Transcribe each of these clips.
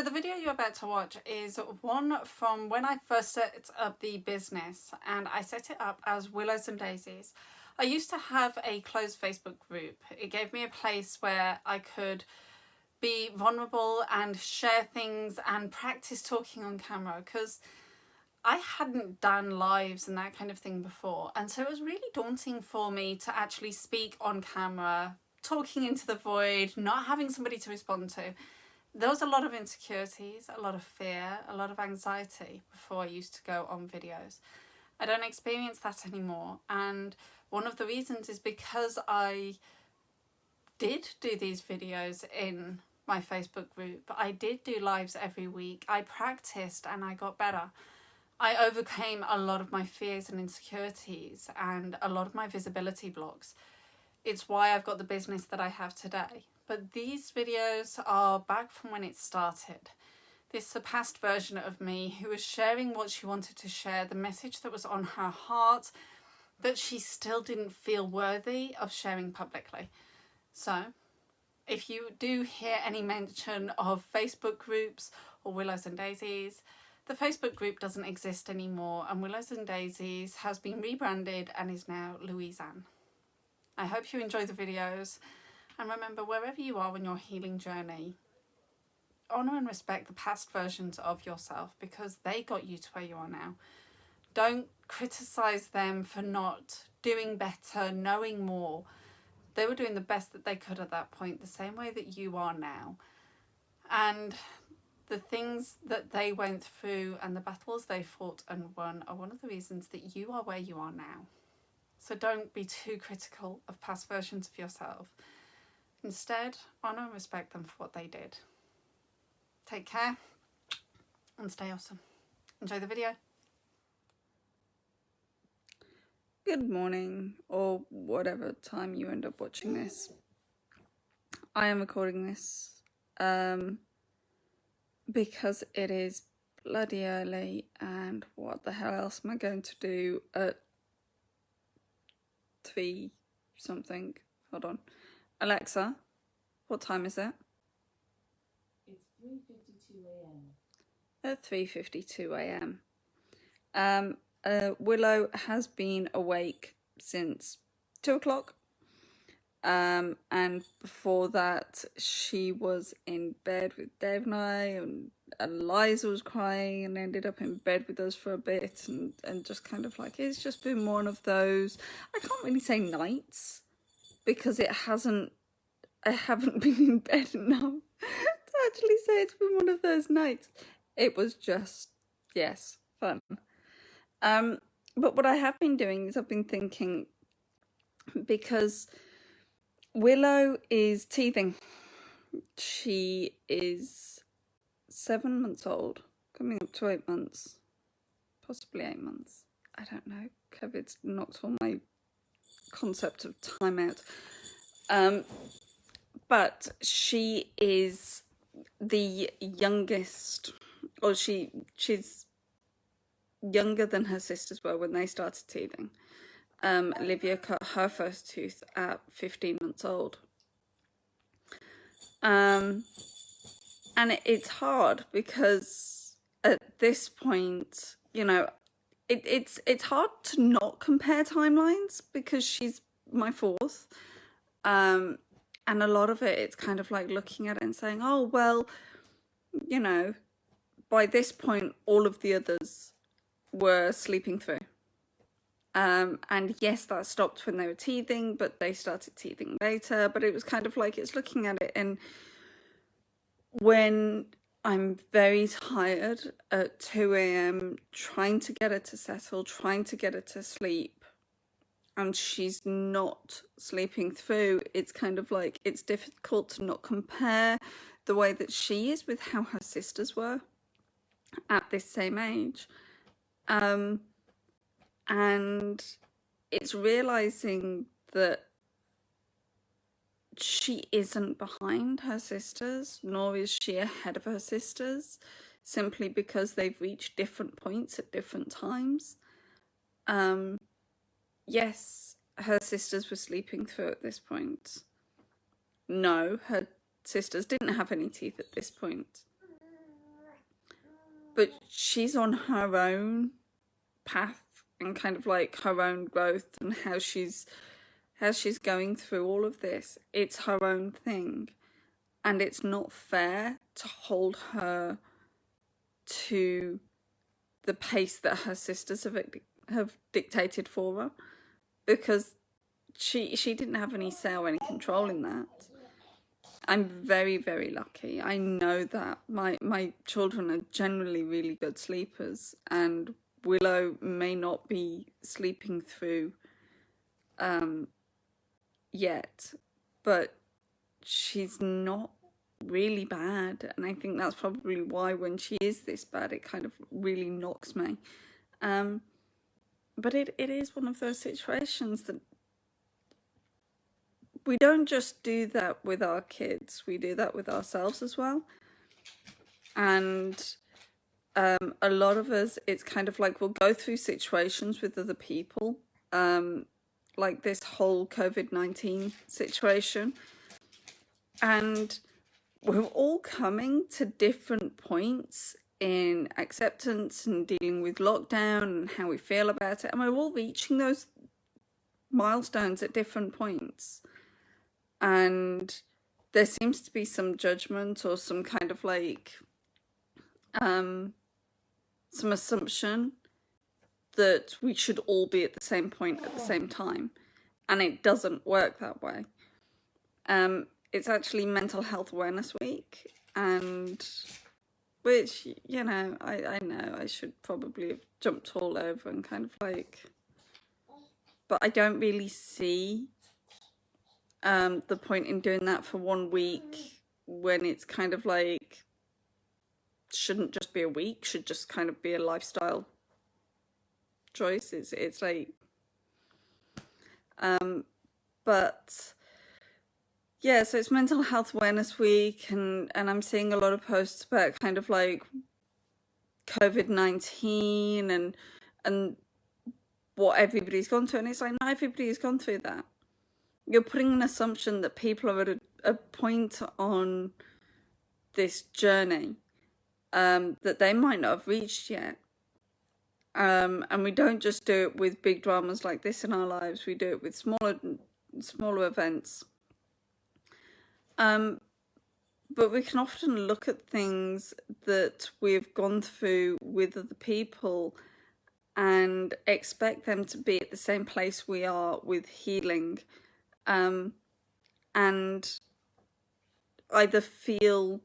So the video you're about to watch is one from when I first set up the business, and I set it up as Willows and Daisies. I used to have a closed Facebook group. It gave me a place where I could be vulnerable and share things and practice talking on camera, because I hadn't done lives and that kind of thing before, and so it was really daunting for me to actually speak on camera, talking into the void, not having somebody to respond to. There was a lot of insecurities, a lot of fear, a lot of anxiety before I used to go on videos. I don't experience that anymore, and one of the reasons is because I did do these videos in my Facebook group. I did do lives every week. I practiced and I got better. I overcame a lot of my fears and insecurities and a lot of my visibility blocks. It's why I've got the business that I have today. But these videos are back from when it started. This surpassed version of me who was sharing what she wanted to share, the message that was on her heart, that she still didn't feel worthy of sharing publicly. So, if you do hear any mention of Facebook groups or Willows and Daisies, the Facebook group doesn't exist anymore, and Willows and Daisies has been rebranded and is now Louisanne. I hope you enjoy the videos, and remember, wherever you are on your healing journey, honour and respect the past versions of yourself, because they got you to where you are now. Don't criticise them for not doing better, knowing more. They were doing the best that they could at that point, the same way that you are now. And the things that they went through and the battles they fought and won are one of the reasons that you are where you are now. So don't be too critical of past versions of yourself. Instead, honour and respect them for what they did. Take care and stay awesome. Enjoy the video. Good morning, or whatever time you end up watching this. I am recording this because it is bloody early, and what the hell else am I going to do at 3 something? Hold on. Alexa, what time is it? It's 3:52 a.m. At 3:52 a.m. Willow has been awake since 2 o'clock. And before that, she was in bed with Dave and I, and Eliza was crying and ended up in bed with us for a bit, and just kind of like, it's just been one of those, I can't really say nights, because I haven't been in bed enough to actually say it's been one of those nights. It was just, yes, fun. But what I have been doing is I've been thinking, because Willow is teething. She is 7 months old, coming up to 8 months, possibly 8 months. I don't know. COVID's knocked all my concept of time out. But she is the youngest, or she's younger than her sisters were when they started teething. Olivia cut her first tooth at 15 months old. And it's hard because at this point, you know, it's hard to not compare timelines, because she's my fourth. And a lot of it, it's kind of like looking at it and saying, oh, well, you know, by this point, all of the others were sleeping through. And yes, that stopped when they were teething, but they started teething later. But it was kind of like, it's looking at it, and when I'm very tired at 2 a.m, trying to get her to settle, trying to get her to sleep, and she's not sleeping through, it's kind of like, it's difficult to not compare the way that she is with how her sisters were at this same age. And it's realizing that she isn't behind her sisters, nor is she ahead of her sisters, simply because they've reached different points at different times. Yes, her sisters were sleeping through at this point. No, her sisters didn't have any teeth at this point. but she's on her own path and kind of like her own growth and how she's going through all of this. It's her own thing, and it's not fair to hold her to the pace that her sisters have dictated for her, because she didn't have any say or any control in that. I'm very, very lucky. I know that my children are generally really good sleepers, and Willow may not be sleeping through yet, but she's not really bad, and I think that's probably why when she is this bad it kind of really knocks me. But it is one of those situations that we don't just do that with our kids, we do that with ourselves as well. And a lot of us, it's kind of like we'll go through situations with other people, like this whole COVID-19 situation, and we're all coming to different points in acceptance and dealing with lockdown and how we feel about it, and we're all reaching those milestones at different points. And there seems to be some judgment or some kind of like some assumption that we should all be at the same point at the same time, and it doesn't work that way. It's actually Mental Health Awareness Week, and which, you know, I know I should probably have jumped all over and kind of like, but I don't really see the point in doing that for 1 week when it's kind of like shouldn't just be a week, should just kind of be a lifestyle choice. It's like but yeah, so it's Mental Health Awareness Week, and I'm seeing a lot of posts about kind of like COVID-19 and what everybody's gone through, and it's like not everybody has gone through that. You're putting an assumption that people are at a point on this journey that they might not have reached yet. And we don't just do it with big dramas like this in our lives, we do it with smaller events. But we can often look at things that we've gone through with other people and expect them to be at the same place we are with healing, and either feel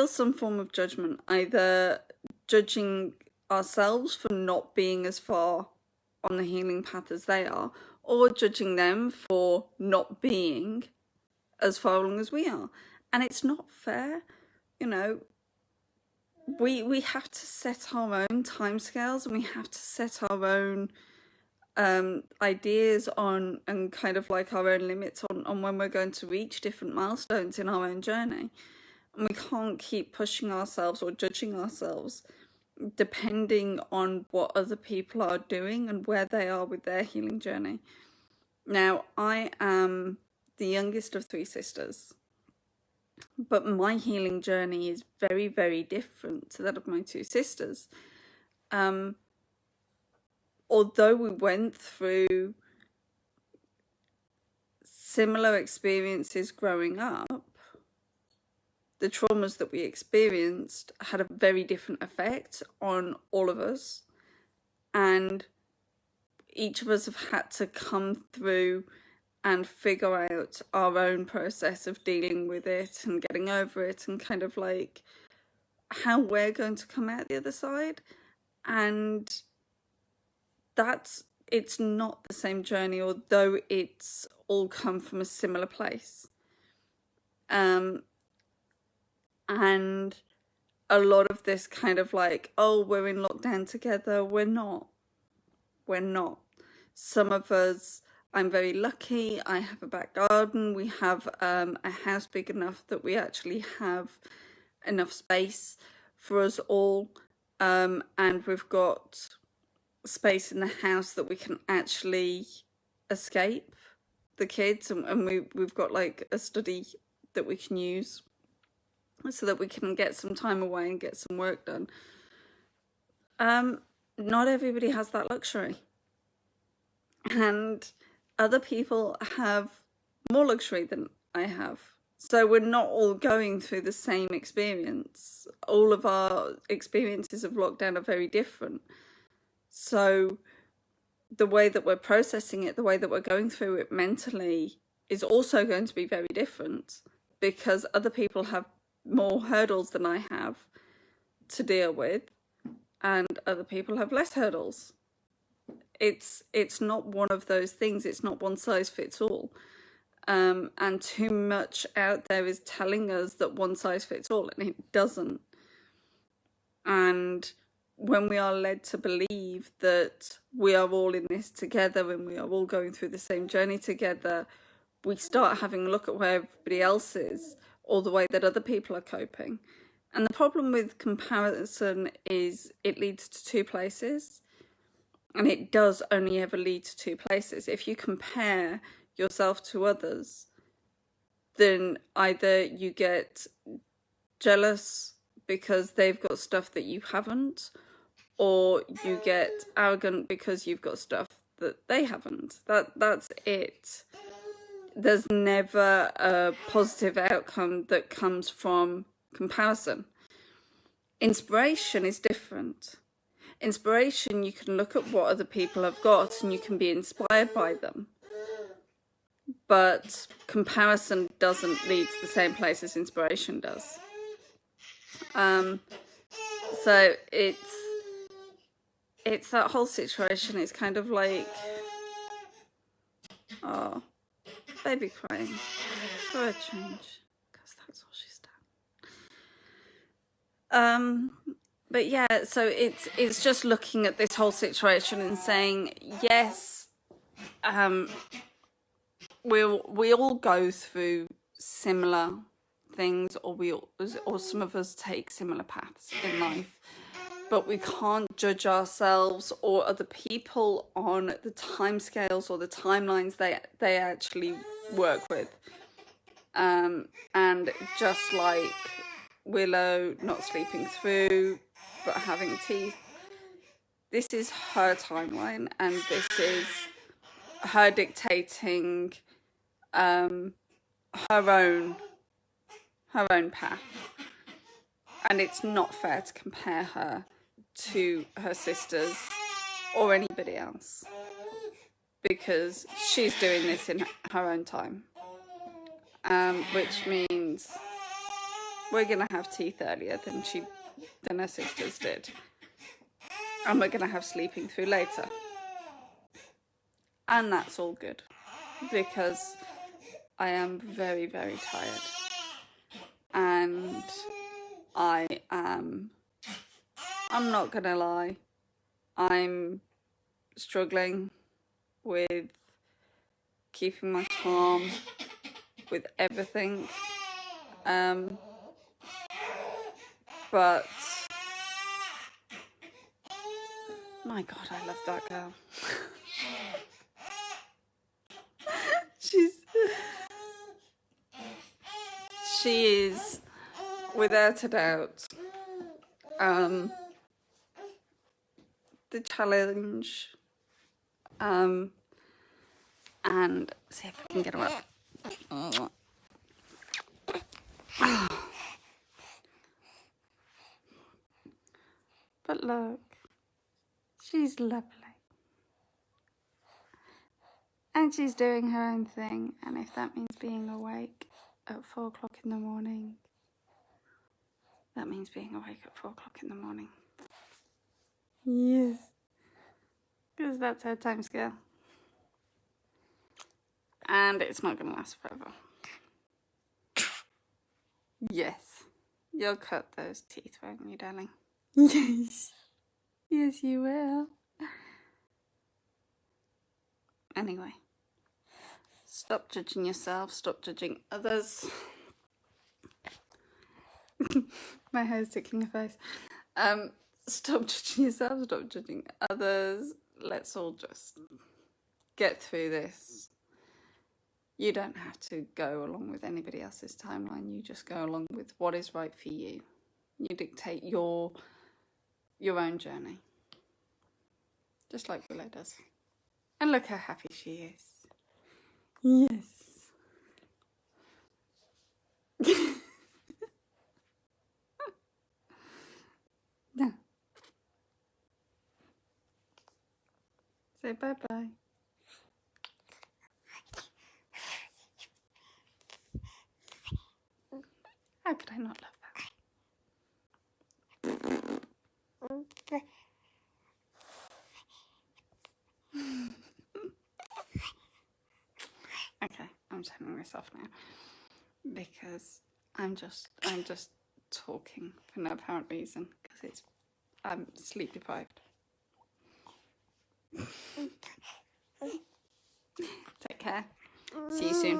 some form of judgment, either judging ourselves for not being as far on the healing path as they are, or judging them for not being as far along as we are. And it's not fair, you know. We have to set our own timescales, and we have to set our own ideas on, and kind of like our own limits on when we're going to reach different milestones in our own journey. And we can't keep pushing ourselves or judging ourselves depending on what other people are doing and where they are with their healing journey. Now, I am the youngest of 3 sisters, but my healing journey is very, very different to that of my 2 sisters. Although we went through similar experiences growing up, the traumas that we experienced had a very different effect on all of us, and each of us have had to come through and figure out our own process of dealing with it and getting over it, and kind of like how we're going to come out the other side. And it's not the same journey, although it's all come from a similar place. And a lot of this kind of like, oh, we're in lockdown together. We're not. Some of us, I'm very lucky, I have a back garden, we have a house big enough that we actually have enough space for us all, and we've got space in the house that we can actually escape the kids, and we've got like a study that we can use so that we can get some time away and get some work done. Not everybody has that luxury, and other people have more luxury than I have. So we're not all going through the same experience. All of our experiences of lockdown are very different. So the way that we're processing it, the way that we're going through it mentally is also going to be very different, because other people have more hurdles than I have to deal with, and other people have less hurdles. It's not one of those things. It's not one size fits all. And too much out there is telling us that one size fits all, and it doesn't. And when we are led to believe that we are all in this together and we are all going through the same journey together, we start having a look at where everybody else is or the way that other people are coping. And the problem with comparison is it leads to two places, and it does only ever lead to two places. If you compare yourself to others, then either you get jealous because they've got stuff that you haven't, or you get arrogant because you've got stuff that they haven't. That's it. There's never a positive outcome that comes from comparison. Inspiration is different. Inspiration, you can look at what other people have got and you can be inspired by them. But comparison doesn't lead to the same place as inspiration does. So it's that whole situation. It's kind of like, oh, baby crying for a change, because that's all she's done. But yeah, so it's just looking at this whole situation and saying, yes, we all go through similar things, or some of us take similar paths in life, but we can't judge ourselves or other people on the timescales or the timelines they actually work with. And just like Willow not sleeping through but having teeth, this is her timeline, and this is her dictating her own path, and it's not fair to compare her to her sisters or anybody else, because she's doing this in her own time, which means we're gonna have teeth earlier than her sisters did, and we're gonna have sleeping through later, and that's all good, because I am very, very tired, and I'm not gonna lie, I'm struggling with keeping my calm with everything, but my God, I love that girl. She is, without a doubt, the challenge, and see if I can get her up. But look, she's lovely. And she's doing her own thing, and if that means being awake at 4 o'clock in the morning, that means being awake at 4 o'clock in the morning. Yes. Because that's her time scale. And it's not going to last forever. Yes. You'll cut those teeth, won't you, darling? Yes. Yes, you will. Anyway. Stop judging yourself. Stop judging others. My hair's tickling her face. Stop judging yourself. Stop judging others. Let's all just get through this. You don't have to go along with anybody else's timeline. You just go along with what is right for you. You dictate your own journey. Just like Willow does. And look how happy she is. Yes. No. Say bye-bye. How could I not love that? Okay, I'm turning this off now because I'm just talking for no apparent reason because I'm sleep deprived. Take care. See you soon.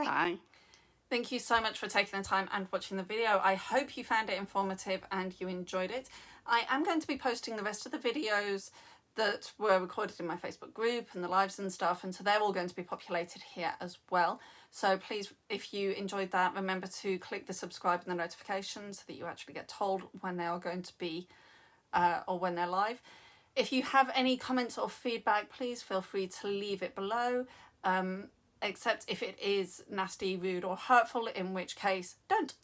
Bye. Thank you so much for taking the time and watching the video. I hope you found it informative and you enjoyed it. I am going to be posting the rest of the videos that were recorded in my Facebook group and the lives and stuff, and so they're all going to be populated here as well. So please, if you enjoyed that, remember to click the subscribe and the notifications so that you actually get told when they are going to be or when they're live. If you have any comments or feedback, please feel free to leave it below, except if it is nasty, rude or hurtful, in which case don't.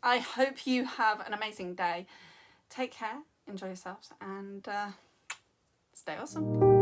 I hope you have an amazing day. Take care, enjoy yourselves, and stay awesome.